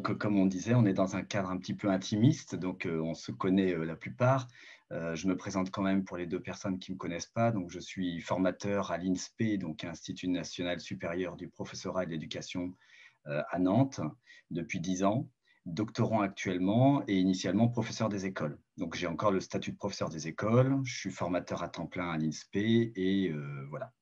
donc, comme on disait, on est dans un cadre un petit peu intimiste, donc on se connaît la plupart. Je me présente quand même pour les 2 personnes qui ne me connaissent pas. Donc, je suis formateur à l'INSPE, donc Institut national supérieur du professorat et de l'éducation à Nantes, depuis 10 ans, doctorant actuellement et initialement professeur des écoles. Donc, j'ai encore le statut de professeur des écoles, je suis formateur à temps plein à l'INSPE et voilà.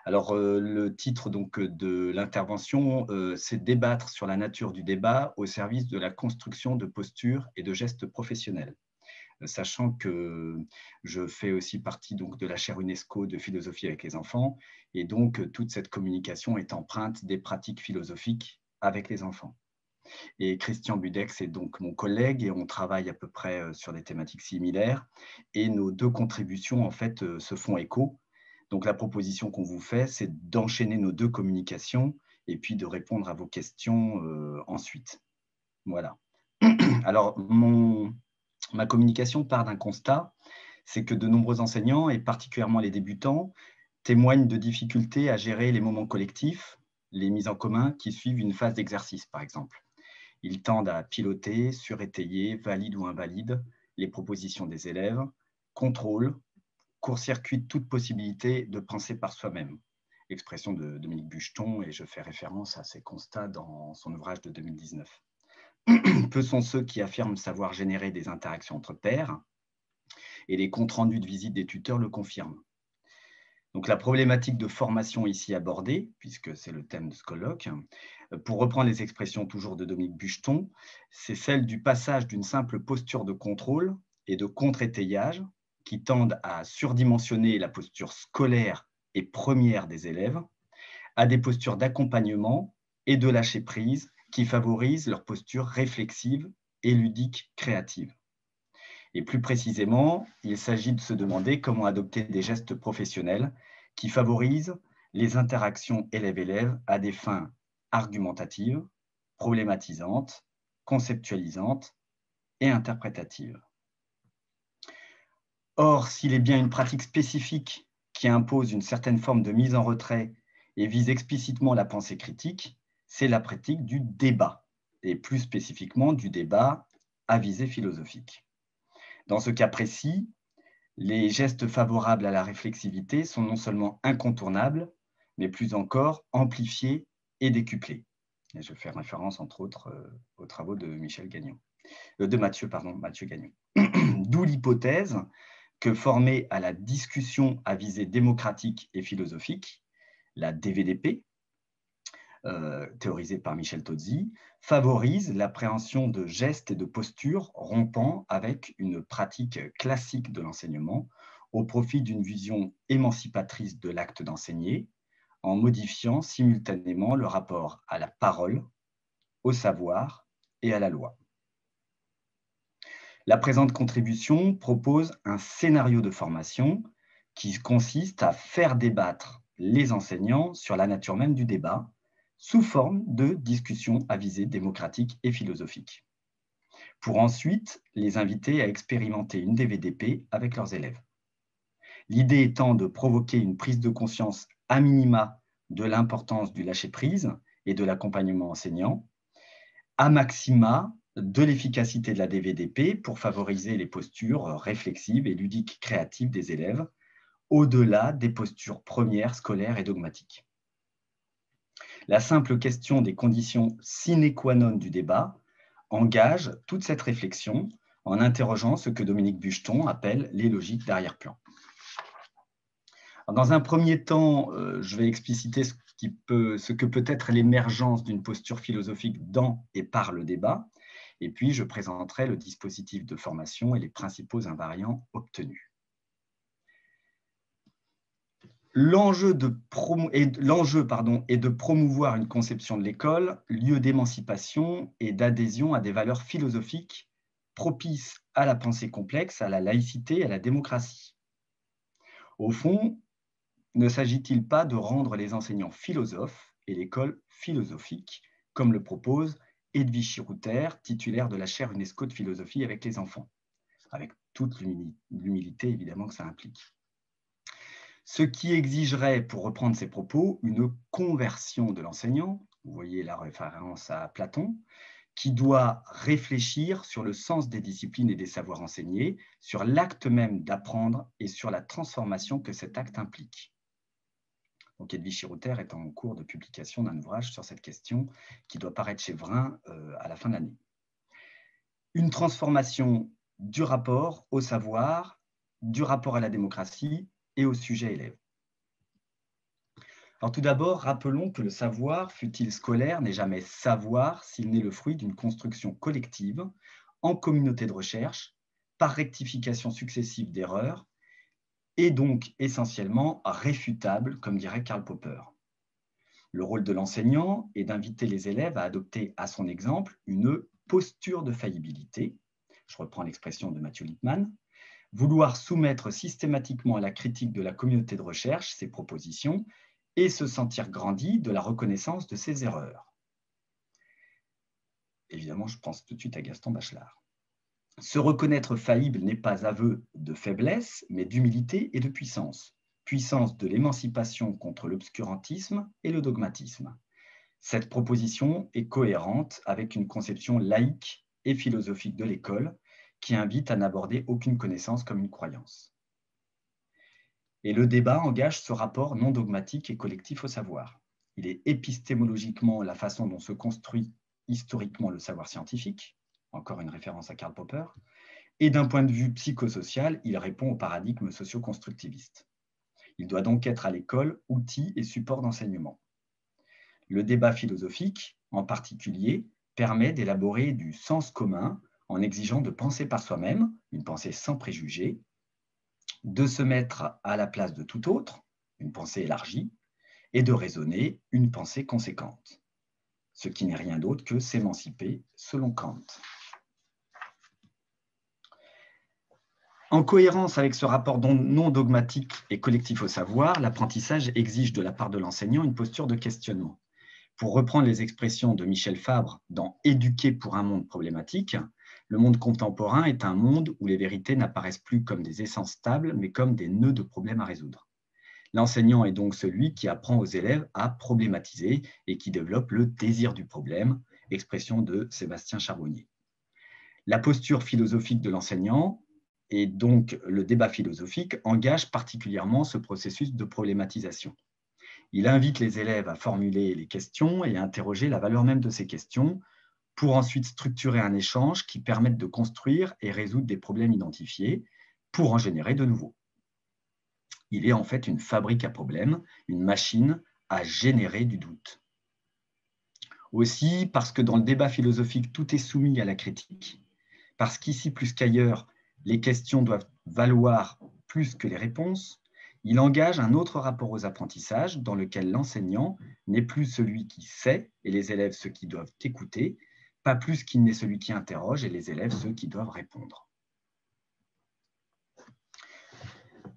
Alors, le titre donc, de l'intervention, c'est « Débattre sur la nature du débat au service de la construction de postures et de gestes professionnels ». Sachant que je fais aussi partie donc, de la chaire UNESCO de philosophie avec les enfants, et donc toute cette communication est empreinte des pratiques philosophiques avec les enfants. Et Christian Budex est donc mon collègue et on travaille à peu près sur des thématiques similaires, et nos 2 contributions en fait se font écho. Donc, la proposition qu'on vous fait, c'est d'enchaîner nos 2 communications et puis de répondre à vos questions ensuite. Voilà. Alors, ma communication part d'un constat, c'est que de nombreux enseignants, et particulièrement les débutants, témoignent de difficultés à gérer les moments collectifs, les mises en commun qui suivent une phase d'exercice, par exemple. Ils tendent à piloter, surétayer, valide ou invalide les propositions des élèves, contrôlent, court-circuite toute possibilité de penser par soi-même. Expression de Dominique Bucheton, et je fais référence à ces constats dans son ouvrage de 2019. Peu sont ceux qui affirment savoir générer des interactions entre pairs, et les comptes rendus de visite des tuteurs le confirment. Donc, la problématique de formation ici abordée, puisque c'est le thème de ce colloque, pour reprendre les expressions toujours de Dominique Bucheton, c'est celle du passage d'une simple posture de contrôle et de contre-étayage qui tendent à surdimensionner la posture scolaire et première des élèves, à des postures d'accompagnement et de lâcher-prise qui favorisent leur posture réflexive et ludique créative. Et plus précisément, il s'agit de se demander comment adopter des gestes professionnels qui favorisent les interactions élève-élève à des fins argumentatives, problématisantes, conceptualisantes et interprétatives. Or, s'il est bien une pratique spécifique qui impose une certaine forme de mise en retrait et vise explicitement la pensée critique, c'est la pratique du débat, et plus spécifiquement du débat à visée philosophique. Dans ce cas précis, les gestes favorables à la réflexivité sont non seulement incontournables, mais plus encore amplifiés et décuplés. Et je fais référence, entre autres, aux travaux de Mathieu Gagnon. D'où l'hypothèse que formée à la discussion à visée démocratique et philosophique, la DVDP, théorisée par Michel Tozzi, favorise l'appréhension de gestes et de postures rompant avec une pratique classique de l'enseignement au profit d'une vision émancipatrice de l'acte d'enseigner, en modifiant simultanément le rapport à la parole, au savoir et à la loi. La présente contribution propose un scénario de formation qui consiste à faire débattre les enseignants sur la nature même du débat, sous forme de discussions à visée démocratique et philosophique, pour ensuite les inviter à expérimenter une DVDP avec leurs élèves. L'idée étant de provoquer une prise de conscience à minima de l'importance du lâcher-prise et de l'accompagnement enseignant, à maxima de l'efficacité de la DVDP pour favoriser les postures réflexives et ludiques créatives des élèves, au-delà des postures premières, scolaires et dogmatiques. La simple question des conditions sine qua non du débat engage toute cette réflexion en interrogeant ce que Dominique Bucheton appelle les logiques d'arrière-plan. Dans un premier temps, je vais expliciter ce que peut être l'émergence d'une posture philosophique dans et par le débat, et puis je présenterai le dispositif de formation et les principaux invariants obtenus. L'enjeu est de promouvoir une conception de l'école, lieu d'émancipation et d'adhésion à des valeurs philosophiques propices à la pensée complexe, à la laïcité et à la démocratie. Au fond, ne s'agit-il pas de rendre les enseignants philosophes et l'école philosophique, comme le propose Edwige Chirouter, titulaire de la chaire UNESCO de philosophie avec les enfants, avec toute l'humilité évidemment que ça implique. Ce qui exigerait, pour reprendre ses propos, une conversion de l'enseignant, vous voyez la référence à Platon, qui doit réfléchir sur le sens des disciplines et des savoirs enseignés, sur l'acte même d'apprendre et sur la transformation que cet acte implique. Donc Edwige Chirouter est en cours de publication d'un ouvrage sur cette question qui doit paraître chez Vrin à la fin de l'année. Une transformation du rapport au savoir, du rapport à la démocratie et au sujet élève. Alors tout d'abord, rappelons que le savoir, fût-il scolaire, n'est jamais savoir s'il n'est le fruit d'une construction collective, en communauté de recherche, par rectification successive d'erreurs, et donc essentiellement réfutable, comme dirait Karl Popper. Le rôle de l'enseignant est d'inviter les élèves à adopter à son exemple une posture de faillibilité, je reprends l'expression de Mathieu Lippmann, vouloir soumettre systématiquement à la critique de la communauté de recherche ses propositions et se sentir grandi de la reconnaissance de ses erreurs. Évidemment, je pense tout de suite à Gaston Bachelard. Se reconnaître faillible n'est pas aveu de faiblesse, mais d'humilité et de puissance. Puissance de l'émancipation contre l'obscurantisme et le dogmatisme. Cette proposition est cohérente avec une conception laïque et philosophique de l'école qui invite à n'aborder aucune connaissance comme une croyance. Et le débat engage ce rapport non dogmatique et collectif au savoir. Il est épistémologiquement la façon dont se construit historiquement le savoir scientifique, encore une référence à Karl Popper, et d'un point de vue psychosocial, il répond au paradigme socio-constructiviste. Il doit donc être à l'école outil et support d'enseignement. Le débat philosophique, en particulier, permet d'élaborer du sens commun en exigeant de penser par soi-même, une pensée sans préjugés, de se mettre à la place de tout autre, une pensée élargie, et de raisonner, une pensée conséquente, ce qui n'est rien d'autre que s'émanciper selon Kant. En cohérence avec ce rapport non dogmatique et collectif au savoir, l'apprentissage exige de la part de l'enseignant une posture de questionnement. Pour reprendre les expressions de Michel Fabre dans « Éduquer pour un monde problématique », le monde contemporain est un monde où les vérités n'apparaissent plus comme des essences stables, mais comme des nœuds de problèmes à résoudre. L'enseignant est donc celui qui apprend aux élèves à problématiser et qui développe le désir du problème, expression de Sébastien Charbonnier. La posture philosophique de l'enseignant, et donc le débat philosophique, engage particulièrement ce processus de problématisation. Il invite les élèves à formuler les questions et à interroger la valeur même de ces questions, pour ensuite structurer un échange qui permette de construire et résoudre des problèmes identifiés, pour en générer de nouveaux. Il est en fait une fabrique à problèmes, une machine à générer du doute. Aussi, parce que dans le débat philosophique, tout est soumis à la critique, parce qu'ici, plus qu'ailleurs, les questions doivent valoir plus que les réponses, il engage un autre rapport aux apprentissages dans lequel l'enseignant n'est plus celui qui sait et les élèves ceux qui doivent écouter, pas plus qu'il n'est celui qui interroge et les élèves ceux qui doivent répondre.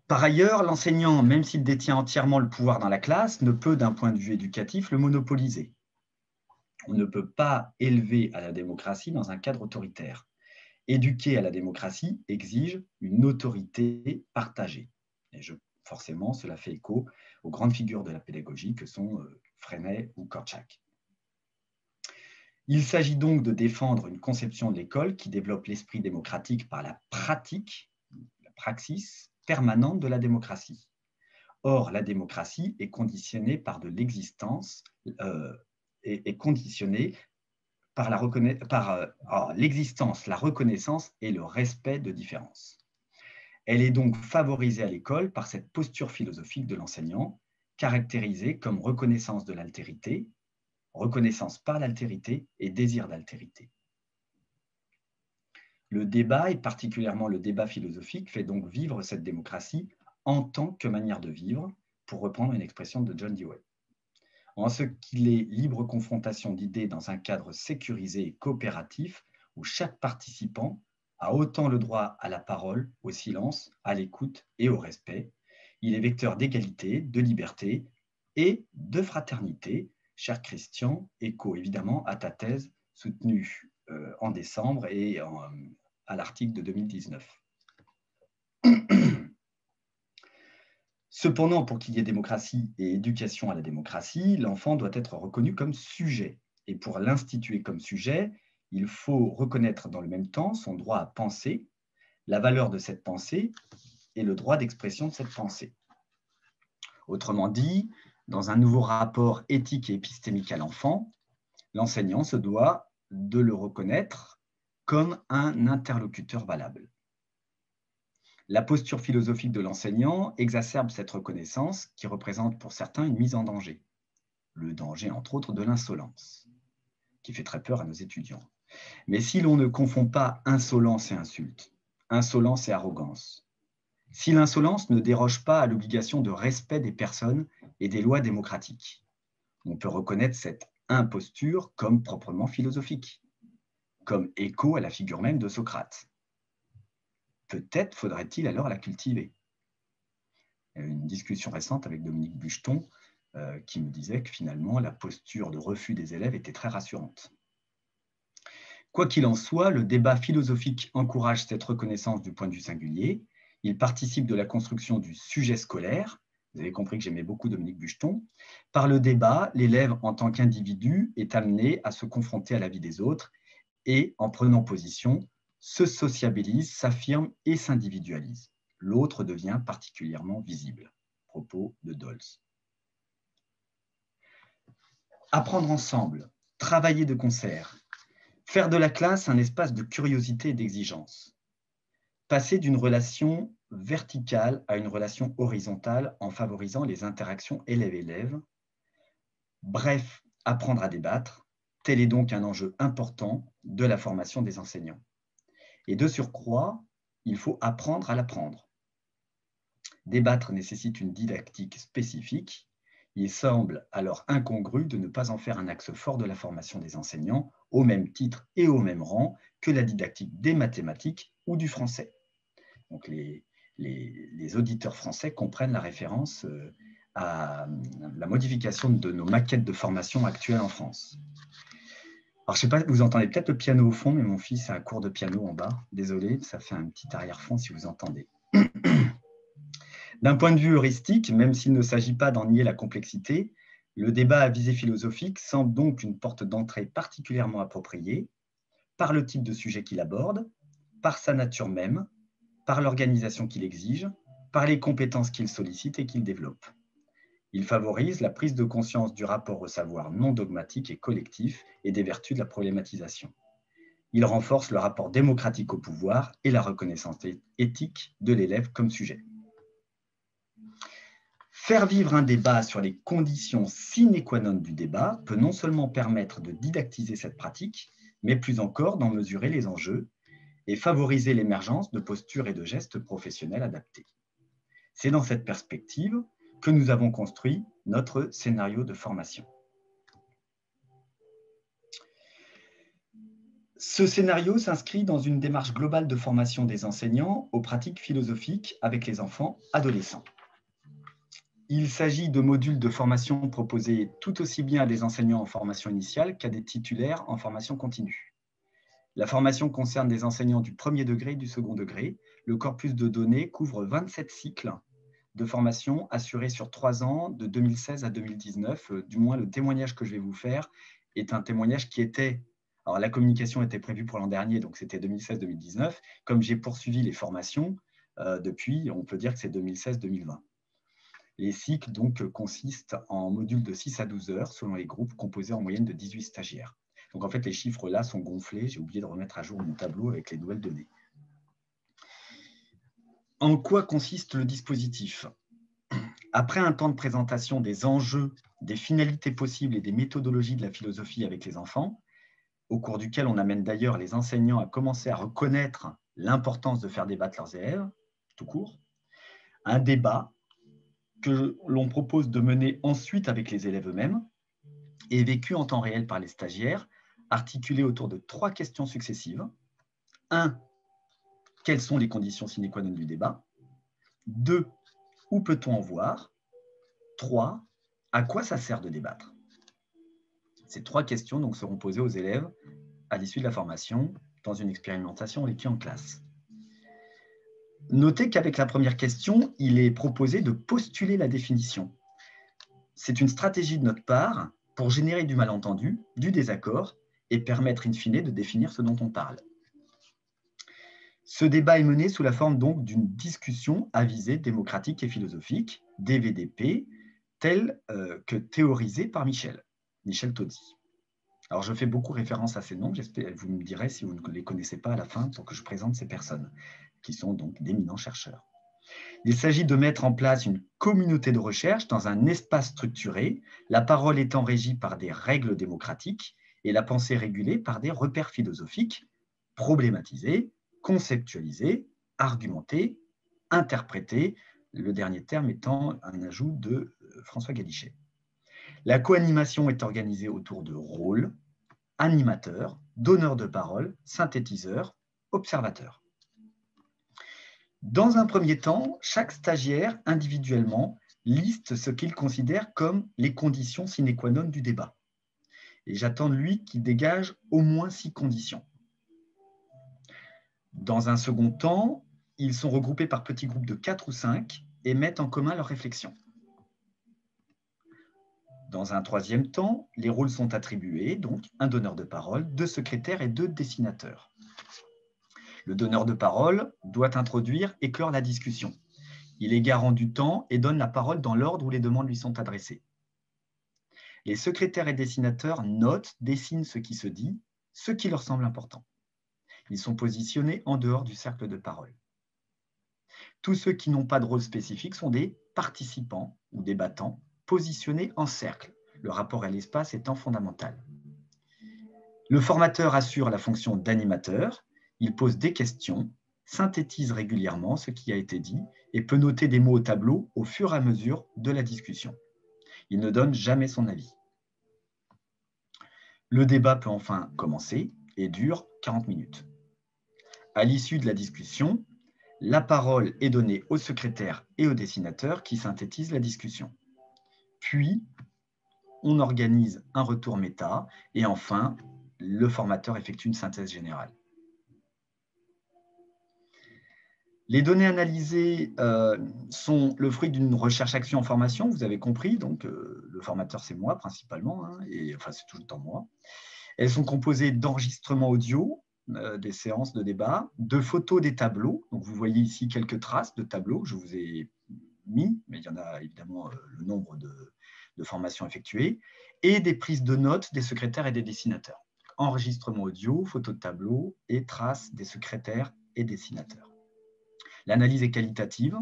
Par ailleurs, l'enseignant, même s'il détient entièrement le pouvoir dans la classe, ne peut, d'un point de vue éducatif, le monopoliser. On ne peut pas élever à la démocratie dans un cadre autoritaire. Éduquer à la démocratie exige une autorité partagée. Et forcément, cela fait écho aux grandes figures de la pédagogie que sont Freinet ou Korczak. Il s'agit donc de défendre une conception de l'école qui développe l'esprit démocratique par la pratique, la praxis permanente de la démocratie. Or, la démocratie est conditionnée par de l'existence, est conditionnée par l'existence, la reconnaissance et le respect de différences. Elle est donc favorisée à l'école par cette posture philosophique de l'enseignant, caractérisée comme reconnaissance de l'altérité, reconnaissance par l'altérité et désir d'altérité. Le débat, et particulièrement le débat philosophique, fait donc vivre cette démocratie en tant que manière de vivre, pour reprendre une expression de John Dewey. En ce qu'il est libre confrontation d'idées dans un cadre sécurisé et coopératif, où chaque participant a autant le droit à la parole, au silence, à l'écoute et au respect. Il est vecteur d'égalité, de liberté et de fraternité. Cher Christian, écho évidemment à ta thèse soutenue en décembre et à l'article de 2019. Cependant, pour qu'il y ait démocratie et éducation à la démocratie, l'enfant doit être reconnu comme sujet. Et pour l'instituer comme sujet, il faut reconnaître dans le même temps son droit à penser, la valeur de cette pensée et le droit d'expression de cette pensée. Autrement dit, dans un nouveau rapport éthique et épistémique à l'enfant, l'enseignant se doit de le reconnaître comme un interlocuteur valable. La posture philosophique de l'enseignant exacerbe cette reconnaissance qui représente pour certains une mise en danger. Le danger, entre autres, de l'insolence, qui fait très peur à nos étudiants. Mais si l'on ne confond pas insolence et insulte, insolence et arrogance, si l'insolence ne déroge pas à l'obligation de respect des personnes et des lois démocratiques, on peut reconnaître cette imposture comme proprement philosophique, comme écho à la figure même de Socrate. Peut-être faudrait-il alors la cultiver. Il y a eu une discussion récente avec Dominique Bucheton qui me disait que finalement la posture de refus des élèves était très rassurante. Quoi qu'il en soit, le débat philosophique encourage cette reconnaissance du point de vue singulier. Il participe de la construction du sujet scolaire. Vous avez compris que j'aimais beaucoup Dominique Bucheton. Par le débat, l'élève en tant qu'individu est amené à se confronter à la vie des autres et, en prenant position, se sociabilise, s'affirme et s'individualise. L'autre devient particulièrement visible. Propos de Dols. Apprendre ensemble, travailler de concert, faire de la classe un espace de curiosité et d'exigence. Passer d'une relation verticale à une relation horizontale en favorisant les interactions élève-élève. Bref, apprendre à débattre, tel est donc un enjeu important de la formation des enseignants. Et de surcroît, il faut apprendre à l'apprendre. Débattre nécessite une didactique spécifique. Il semble alors incongru de ne pas en faire un axe fort de la formation des enseignants, au même titre et au même rang que la didactique des mathématiques ou du français. Donc les auditeurs français comprennent la référence à la modification de nos maquettes de formation actuelles en France. Alors, je ne sais pas, vous entendez peut-être le piano au fond, mais mon fils a un cours de piano en bas. Désolé, ça fait un petit arrière-fond si vous entendez. D'un point de vue heuristique, même s'il ne s'agit pas d'en nier la complexité, le débat à visée philosophique semble donc une porte d'entrée particulièrement appropriée par le type de sujet qu'il aborde, par sa nature même, par l'organisation qu'il exige, par les compétences qu'il sollicite et qu'il développe. Il favorise la prise de conscience du rapport au savoir non dogmatique et collectif et des vertus de la problématisation. Il renforce le rapport démocratique au pouvoir et la reconnaissance éthique de l'élève comme sujet. Faire vivre un débat sur les conditions sine qua non du débat peut non seulement permettre de didactiser cette pratique, mais plus encore d'en mesurer les enjeux et favoriser l'émergence de postures et de gestes professionnels adaptés. C'est dans cette perspective que nous avons construit notre scénario de formation. Ce scénario s'inscrit dans une démarche globale de formation des enseignants aux pratiques philosophiques avec les enfants adolescents. Il s'agit de modules de formation proposés tout aussi bien à des enseignants en formation initiale qu'à des titulaires en formation continue. La formation concerne des enseignants du premier degré et du second degré. Le corpus de données couvre 27 cycles de formation assurés sur 3 ans, de 2016 à 2019. Du moins, le témoignage que je vais vous faire est un témoignage qui était... Alors, la communication était prévue pour l'an dernier, donc c'était 2016-2019. Comme j'ai poursuivi les formations, depuis, on peut dire que c'est 2016-2020. Les cycles donc consistent en modules de 6 à 12 heures selon les groupes composés en moyenne de 18 stagiaires. Donc en fait, les chiffres là sont gonflés. J'ai oublié de remettre à jour mon tableau avec les nouvelles données. En quoi consiste le dispositif? Après un temps de présentation des enjeux, des finalités possibles et des méthodologies de la philosophie avec les enfants, au cours duquel on amène d'ailleurs les enseignants à commencer à reconnaître l'importance de faire débattre leurs élèves, tout court, un débat que l'on propose de mener ensuite avec les élèves eux-mêmes et vécu en temps réel par les stagiaires, articulé autour de 3 questions successives. 1. Quelles sont les conditions sine qua non du débat? 2. Où peut-on en voir? 3. À quoi ça sert de débattre? Ces 3 questions donc, seront posées aux élèves à l'issue de la formation dans une expérimentation vécue en classe. Notez qu'avec la première question, il est proposé de postuler la définition. C'est une stratégie de notre part pour générer du malentendu, du désaccord et permettre in fine de définir ce dont on parle. Ce débat est mené sous la forme donc d'une discussion à visée démocratique et philosophique, DVDP, telle que théorisée par Michel Taudzi. Alors, je fais beaucoup référence à ces noms, vous me direz si vous ne les connaissez pas à la fin pour que je présente ces personnes, qui sont donc d'éminents chercheurs. Il s'agit de mettre en place une communauté de recherche dans un espace structuré, la parole étant régie par des règles démocratiques et la pensée régulée par des repères philosophiques, problématisés, conceptualisés, argumentés, interprétés, le dernier terme étant un ajout de François Galichet. La co-animation est organisée autour de rôles, animateurs, donneurs de parole, synthétiseurs, observateurs. Dans un premier temps, chaque stagiaire, individuellement, liste ce qu'il considère comme les conditions sine qua non du débat. Et j'attends de lui qu'il dégage au moins 6 conditions. Dans un second temps, ils sont regroupés par petits groupes de 4 ou 5 et mettent en commun leurs réflexions. Dans un troisième temps, les rôles sont attribués, donc un donneur de parole, 2 secrétaires et 2 dessinateurs. Le donneur de parole doit introduire et clore la discussion. Il est garant du temps et donne la parole dans l'ordre où les demandes lui sont adressées. Les secrétaires et dessinateurs notent, dessinent ce qui se dit, ce qui leur semble important. Ils sont positionnés en dehors du cercle de parole. Tous ceux qui n'ont pas de rôle spécifique sont des participants ou débattants positionnés en cercle, le rapport à l'espace étant fondamental. Le formateur assure la fonction d'animateur. Il pose des questions, synthétise régulièrement ce qui a été dit et peut noter des mots au tableau au fur et à mesure de la discussion. Il ne donne jamais son avis. Le débat peut enfin commencer et dure 40 minutes. À l'issue de la discussion, la parole est donnée au secrétaire et au dessinateur qui synthétisent la discussion. Puis, on organise un retour méta et enfin, le formateur effectue une synthèse générale. Les données analysées sont le fruit d'une recherche-action en formation, vous avez compris, donc le formateur c'est moi principalement, hein, et enfin c'est tout le temps moi. Elles sont composées d'enregistrements audio, des séances de débat, de photos des tableaux, donc vous voyez ici quelques traces de tableaux que je vous ai mis, mais il y en a évidemment le nombre de formations effectuées, et des prises de notes des secrétaires et des dessinateurs. Enregistrement audio, photos de tableaux et traces des secrétaires et dessinateurs. L'analyse est qualitative.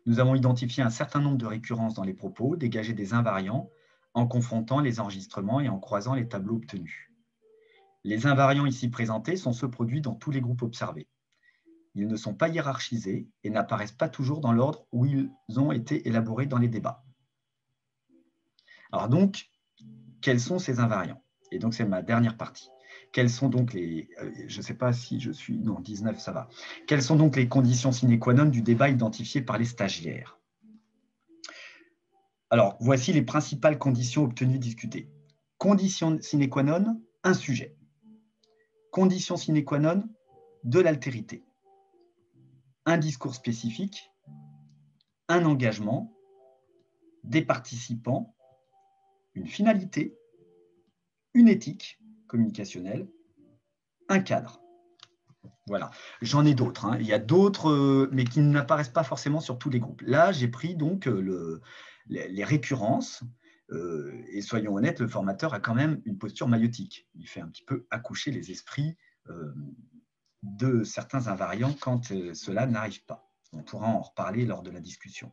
Nous avons identifié un certain nombre de récurrences dans les propos, dégagé des invariants en confrontant les enregistrements et en croisant les tableaux obtenus. Les invariants ici présentés sont ceux produits dans tous les groupes observés. Ils ne sont pas hiérarchisés et n'apparaissent pas toujours dans l'ordre où ils ont été élaborés dans les débats. Alors donc, quels sont ces invariants? Et donc, c'est ma dernière partie. Quelles sont donc les... je ne sais pas si je suis... Non, 19, ça va. Quelles sont donc les conditions sine qua non du débat identifié par les stagiaires? Alors, voici les principales conditions obtenues discutées. Condition sine qua non, un sujet. Condition sine qua non, de l'altérité. Un discours spécifique, un engagement, des participants, une finalité, une éthique communicationnelle, un cadre. Voilà, j'en ai d'autres. Hein. Il y a d'autres, mais qui n'apparaissent pas forcément sur tous les groupes. Là, j'ai pris donc les récurrences, et soyons honnêtes, le formateur a quand même une posture maïotique. Il fait un petit peu accoucher les esprits de certains invariants quand cela n'arrive pas. On pourra en reparler lors de la discussion.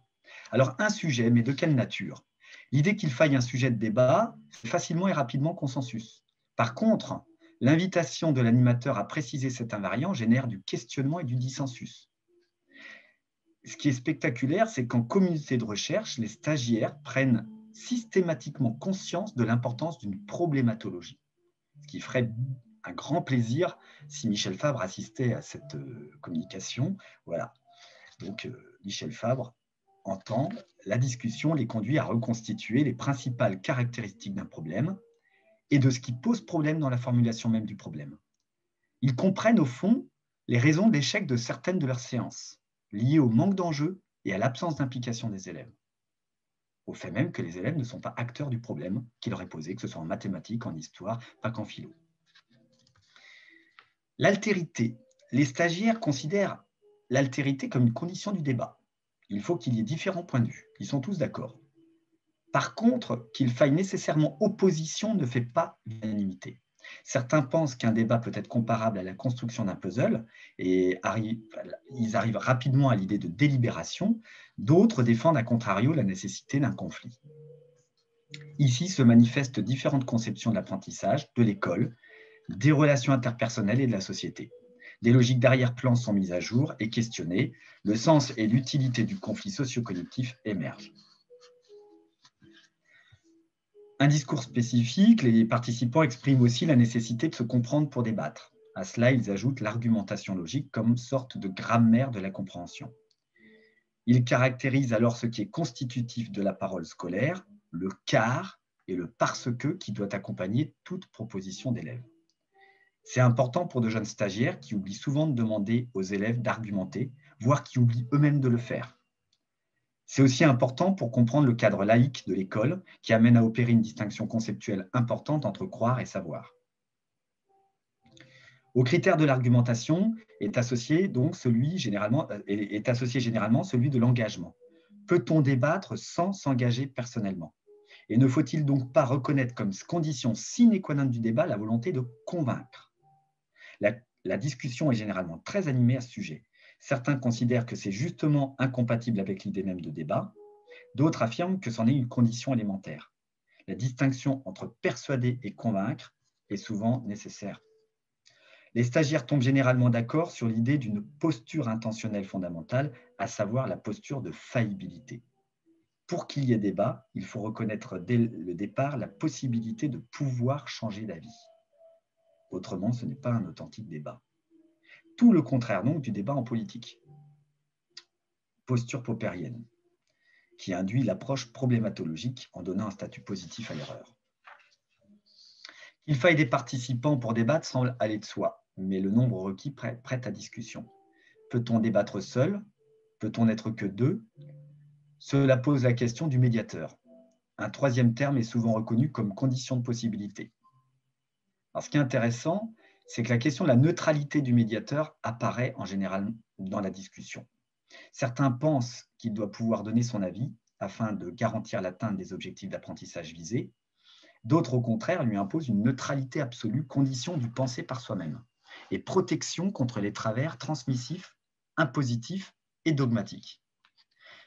Alors, un sujet, mais de quelle nature? L'idée qu'il faille un sujet de débat fait facilement et rapidement consensus. Par contre, l'invitation de l'animateur à préciser cet invariant génère du questionnement et du dissensus. Ce qui est spectaculaire, c'est qu'en communauté de recherche, les stagiaires prennent systématiquement conscience de l'importance d'une problématologie, ce qui ferait un grand plaisir si Michel Fabre assistait à cette communication. Voilà. Donc, Michel Fabre entend la discussion les conduit à reconstituer les principales caractéristiques d'un problème et de ce qui pose problème dans la formulation même du problème. Ils comprennent au fond les raisons d'échec de certaines de leurs séances, liées au manque d'enjeux et à l'absence d'implication des élèves, au fait même que les élèves ne sont pas acteurs du problème qui leur est posé, que ce soit en mathématiques, en histoire, pas qu'en philo. L'altérité. Les stagiaires considèrent l'altérité comme une condition du débat. Il faut qu'il y ait différents points de vue. Ils sont tous d'accord. Par contre, qu'il faille nécessairement opposition ne fait pas l'unanimité. Certains pensent qu'un débat peut être comparable à la construction d'un puzzle et ils arrivent rapidement à l'idée de délibération. D'autres défendent à contrario la nécessité d'un conflit. Ici se manifestent différentes conceptions de l'apprentissage, de l'école, des relations interpersonnelles et de la société. Des logiques d'arrière-plan sont mises à jour et questionnées. Le sens et l'utilité du conflit socio-cognitif émergent. Un discours spécifique, les participants expriment aussi la nécessité de se comprendre pour débattre. À cela, ils ajoutent l'argumentation logique comme sorte de grammaire de la compréhension. Ils caractérisent alors ce qui est constitutif de la parole scolaire, le car et le parce que qui doit accompagner toute proposition d'élève. C'est important pour de jeunes stagiaires qui oublient souvent de demander aux élèves d'argumenter, voire qui oublient eux-mêmes de le faire. C'est aussi important pour comprendre le cadre laïque de l'école qui amène à opérer une distinction conceptuelle importante entre croire et savoir. Au critère de l'argumentation est associé généralement celui de l'engagement. Peut-on débattre sans s'engager personnellement? Et ne faut-il donc pas reconnaître comme condition sine qua non du débat la volonté de convaincre? La discussion est généralement très animée à ce sujet. Certains considèrent que c'est justement incompatible avec l'idée même de débat. D'autres affirment que c'en est une condition élémentaire. La distinction entre persuader et convaincre est souvent nécessaire. Les stagiaires tombent généralement d'accord sur l'idée d'une posture intentionnelle fondamentale, à savoir la posture de faillibilité. Pour qu'il y ait débat, il faut reconnaître dès le départ la possibilité de pouvoir changer d'avis. Autrement, ce n'est pas un authentique débat. Tout le contraire donc du débat en politique. Posture popérienne, qui induit l'approche problématologique en donnant un statut positif à l'erreur. Qu'il faille des participants pour débattre semble aller de soi, mais le nombre requis prête à discussion. Peut-on débattre seul? Peut-on n'être que deux? Cela pose la question du médiateur. Un troisième terme est souvent reconnu comme condition de possibilité. Alors, ce qui est intéressant, c'est que la question de la neutralité du médiateur apparaît en général dans la discussion. Certains pensent qu'il doit pouvoir donner son avis afin de garantir l'atteinte des objectifs d'apprentissage visés. D'autres, au contraire, lui imposent une neutralité absolue, condition du penser par soi-même, et protection contre les travers transmissifs, impositifs et dogmatiques.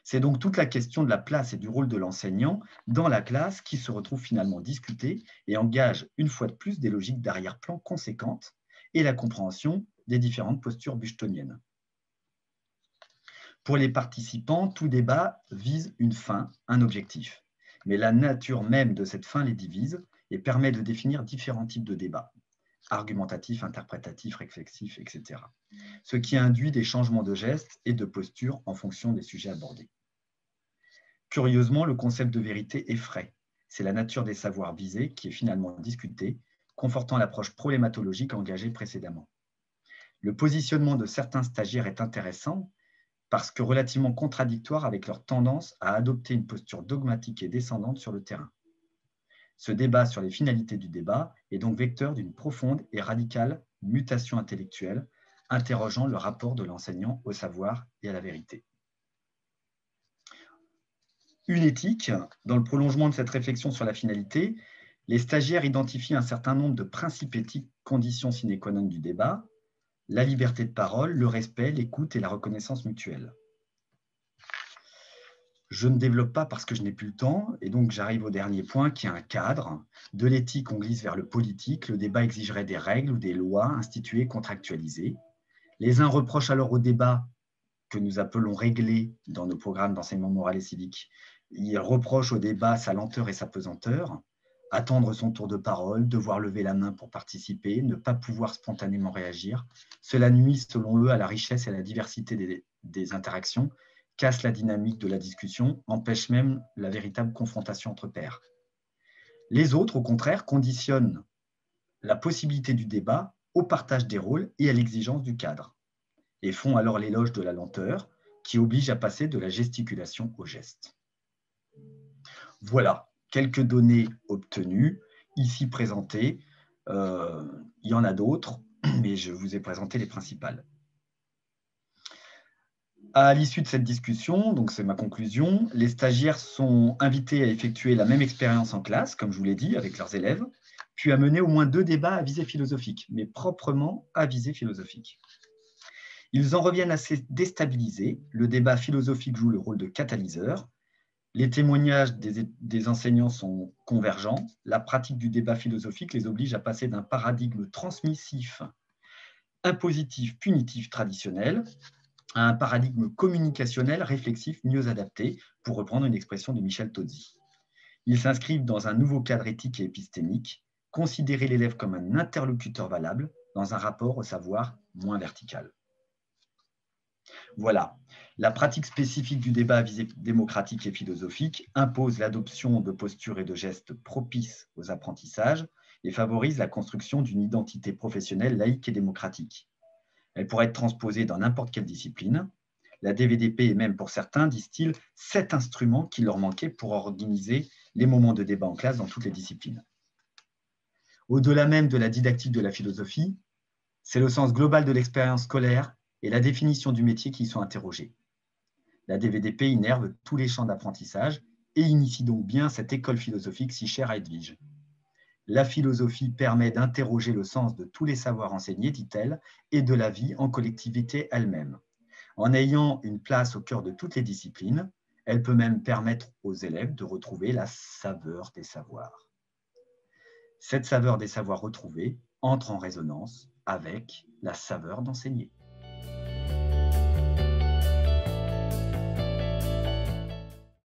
C'est donc toute la question de la place et du rôle de l'enseignant dans la classe qui se retrouve finalement discutée et engage une fois de plus des logiques d'arrière-plan conséquentes et la compréhension des différentes postures buchtoniennes. Pour les participants, tout débat vise une fin, un objectif. Mais la nature même de cette fin les divise et permet de définir différents types de débats, argumentatifs, interprétatifs, réflexifs, etc. Ce qui induit des changements de gestes et de posture en fonction des sujets abordés. Curieusement, le concept de vérité effraie. C'est la nature des savoirs visés qui est finalement discutée, confortant l'approche problématologique engagée précédemment. Le positionnement de certains stagiaires est intéressant parce que relativement contradictoire avec leur tendance à adopter une posture dogmatique et descendante sur le terrain. Ce débat sur les finalités du débat est donc vecteur d'une profonde et radicale mutation intellectuelle, interrogeant le rapport de l'enseignant au savoir et à la vérité. Une éthique, dans le prolongement de cette réflexion sur la finalité, les stagiaires identifient un certain nombre de principes éthiques, conditions sine qua non du débat, la liberté de parole, le respect, l'écoute et la reconnaissance mutuelle. Je ne développe pas parce que je n'ai plus le temps, et donc j'arrive au dernier point qui est un cadre. De l'éthique, on glisse vers le politique. Le débat exigerait des règles ou des lois instituées, contractualisées. Les uns reprochent alors au débat, que nous appelons réglé dans nos programmes d'enseignement moral et civique, ils reprochent au débat sa lenteur et sa pesanteur, attendre son tour de parole, devoir lever la main pour participer, ne pas pouvoir spontanément réagir. Cela nuit, selon eux, à la richesse et à la diversité des interactions, casse la dynamique de la discussion, empêche même la véritable confrontation entre pairs. Les autres, au contraire, conditionnent la possibilité du débat au partage des rôles et à l'exigence du cadre, et font alors l'éloge de la lenteur, qui oblige à passer de la gesticulation au geste. Voilà, quelques données obtenues, ici présentées. Il y en a d'autres. mais je vous ai présenté les principales. À l'issue de cette discussion, donc c'est ma conclusion, les stagiaires sont invités à effectuer la même expérience en classe, comme je vous l'ai dit, avec leurs élèves, puis à mener au moins 2 débats à visée philosophique, mais proprement à visée philosophique. Ils en reviennent assez déstabilisés. Le débat philosophique joue le rôle de catalyseur. Les témoignages des enseignants sont convergents. La pratique du débat philosophique les oblige à passer d'un paradigme transmissif, impositif, punitif traditionnel à un paradigme communicationnel, réflexif, mieux adapté, pour reprendre une expression de Michel Tozzi. Ils s'inscrivent dans un nouveau cadre éthique et épistémique, considérer l'élève comme un interlocuteur valable dans un rapport au savoir moins vertical. Voilà, la pratique spécifique du débat à visée démocratique et philosophique impose l'adoption de postures et de gestes propices aux apprentissages et favorise la construction d'une identité professionnelle laïque et démocratique. Elle pourrait être transposée dans n'importe quelle discipline. La DVDP est même pour certains, disent-ils, 7 instruments qui leur manquaient pour organiser les moments de débat en classe dans toutes les disciplines. Au-delà même de la didactique de la philosophie, c'est le sens global de l'expérience scolaire et la définition du métier qui y sont interrogés. La DVDP innerve tous les champs d'apprentissage et initie donc bien cette école philosophique si chère à Edwige. La philosophie permet d'interroger le sens de tous les savoirs enseignés, dit-elle, et de la vie en collectivité elle-même. En ayant une place au cœur de toutes les disciplines, elle peut même permettre aux élèves de retrouver la saveur des savoirs. Cette saveur des savoirs retrouvés entre en résonance avec la saveur d'enseigner.